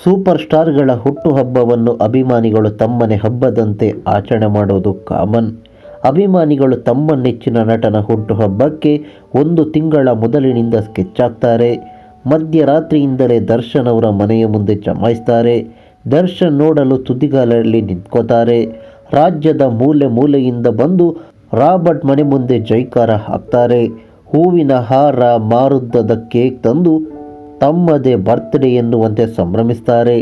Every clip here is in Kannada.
ಸೂಪರ್ ಸ್ಟಾರ್ಗಳ ಹುಟ್ಟುಹಬ್ಬವನ್ನು ಅಭಿಮಾನಿಗಳು ತಮ್ಮನೆ ಹಬ್ಬದಂತೆ ಆಚರಣೆ ಮಾಡೋದು ಕಾಮನ್. ಅಭಿಮಾನಿಗಳು ತಮ್ಮ ನೆಚ್ಚಿನ ನಟನ ಹುಟ್ಟುಹಬ್ಬಕ್ಕೆ 1 ತಿಂಗಳ ಮೊದಲಿನಿಂದ ಸ್ಕೆಚ್ ಆಗ್ತಾರೆ. ಮಧ್ಯರಾತ್ರಿಯಿಂದಲೇ ದರ್ಶನ್ ಅವರ ಮನೆಯ ಮುಂದೆ ಜಮಾಯಿಸ್ತಾರೆ. ದರ್ಶನ್ ನೋಡಲು ತುದಿಗಾಲಲ್ಲಿ ನಿಂತ್ಕೋತಾರೆ. ರಾಜ್ಯದ ಮೂಲೆ ಮೂಲೆಯಿಂದ ಬಂದು ರಾಬರ್ಟ್ ಮನೆ ಮುಂದೆ ಜೈಕಾರ ಹಾಕ್ತಾರೆ. ಹೂವಿನ ಹಾರ, ಮಾರುದ್ದದ ಕೇಕ್ ತಂದು ತಮ್ಮದೇ ಬರ್ತ್ಡೇ ಎನ್ನುವಂತೆ ಸಂಭ್ರಮಿಸ್ತಾರೆ.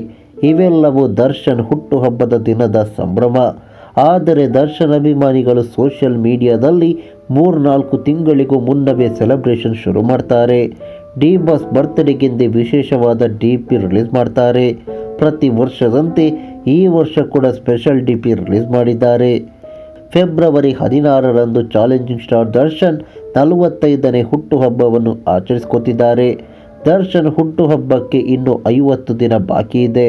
ಇವೆಲ್ಲವೂ ದರ್ಶನ್ ಹುಟ್ಟುಹಬ್ಬದ ದಿನದ ಸಂಭ್ರಮ. ಆದರೆ ದರ್ಶನ್ ಅಭಿಮಾನಿಗಳು ಸೋಷಿಯಲ್ ಮೀಡಿಯಾದಲ್ಲಿ 3-4 ತಿಂಗಳಿಗೂ ಮುನ್ನವೇ ಸೆಲೆಬ್ರೇಷನ್ ಶುರು ಮಾಡ್ತಾರೆ. ಡಿ ಬಾಸ್ ಬರ್ತ್ಡೇಗೆಂದೇ ವಿಶೇಷವಾದ DP ರಿಲೀಸ್ ಮಾಡ್ತಾರೆ. ಪ್ರತಿ ವರ್ಷದಂತೆ ಈ ವರ್ಷ ಕೂಡ ಸ್ಪೆಷಲ್ DP ರಿಲೀಸ್ ಮಾಡಿದ್ದಾರೆ. ಫೆಬ್ರವರಿ 16ರಂದು ಚಾಲೆಂಜಿಂಗ್ ಸ್ಟಾರ್ ದರ್ಶನ್ 45ನೇ ಹುಟ್ಟುಹಬ್ಬವನ್ನು ಆಚರಿಸ್ಕೊತಿದ್ದಾರೆ. ದರ್ಶನ್ ಹುಟ್ಟುಹಬ್ಬಕ್ಕೆ ಇನ್ನು 50 ದಿನ ಬಾಕಿ ಇದೆ.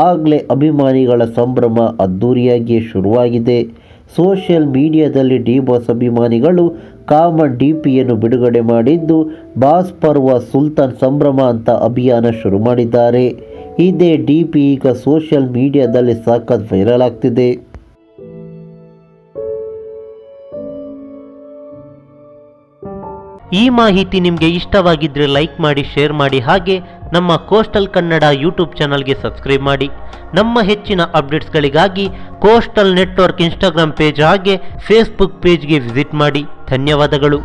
ಆಗಲೇ ಅಭಿಮಾನಿಗಳ ಸಂಭ್ರಮ ಅದ್ದೂರಿಯಾಗಿಯೇ ಶುರುವಾಗಿದೆ. ಸೋಷಿಯಲ್ ಮೀಡಿಯಾದಲ್ಲಿ ಡಿ ಬಾಸ್ ಅಭಿಮಾನಿಗಳು ಕಾಮನ್ DPಯನ್ನು ಬಿಡುಗಡೆ ಮಾಡಿದ್ದು, ಬಾಸ್ ಪರ್ವ ಸುಲ್ತಾನ್ ಸಂಭ್ರಮ ಅಂತ ಅಭಿಯಾನ ಶುರು ಮಾಡಿದ್ದಾರೆ. ಇದೇ DP ಈಗ ಸೋಷಿಯಲ್ ಮೀಡಿಯಾದಲ್ಲಿ ಸಖತ್ ವೈರಲ್ ಆಗ್ತಿದೆ. ಈ ಮಾಹಿತಿ ನಿಮಗೆ ಇಷ್ಟವಾಗಿದ್ದರೆ ಲೈಕ್ ಮಾಡಿ, ಶೇರ್ ಮಾಡಿ, ಹಾಗೆ ನಮ್ಮ ಕೋಸ್ಟಲ್ ಕನ್ನಡ ಯೂಟ್ಯೂಬ್ ಚಾನಲ್ಗೆ ಸಬ್ಸ್ಕ್ರೈಬ್ ಮಾಡಿ. ನಮ್ಮ ಹೆಚ್ಚಿನ ಅಪ್ಡೇಟ್ಸ್ಗಳಿಗಾಗಿ ಕೋಸ್ಟಲ್ ನೆಟ್ವರ್ಕ್ ಇನ್ಸ್ಟಾಗ್ರಾಮ್ ಪೇಜ್ ಹಾಗೆ ಫೇಸ್ಬುಕ್ ಪೇಜ್ಗೆ ವಿಸಿಟ್ ಮಾಡಿ. ಧನ್ಯವಾದಗಳು.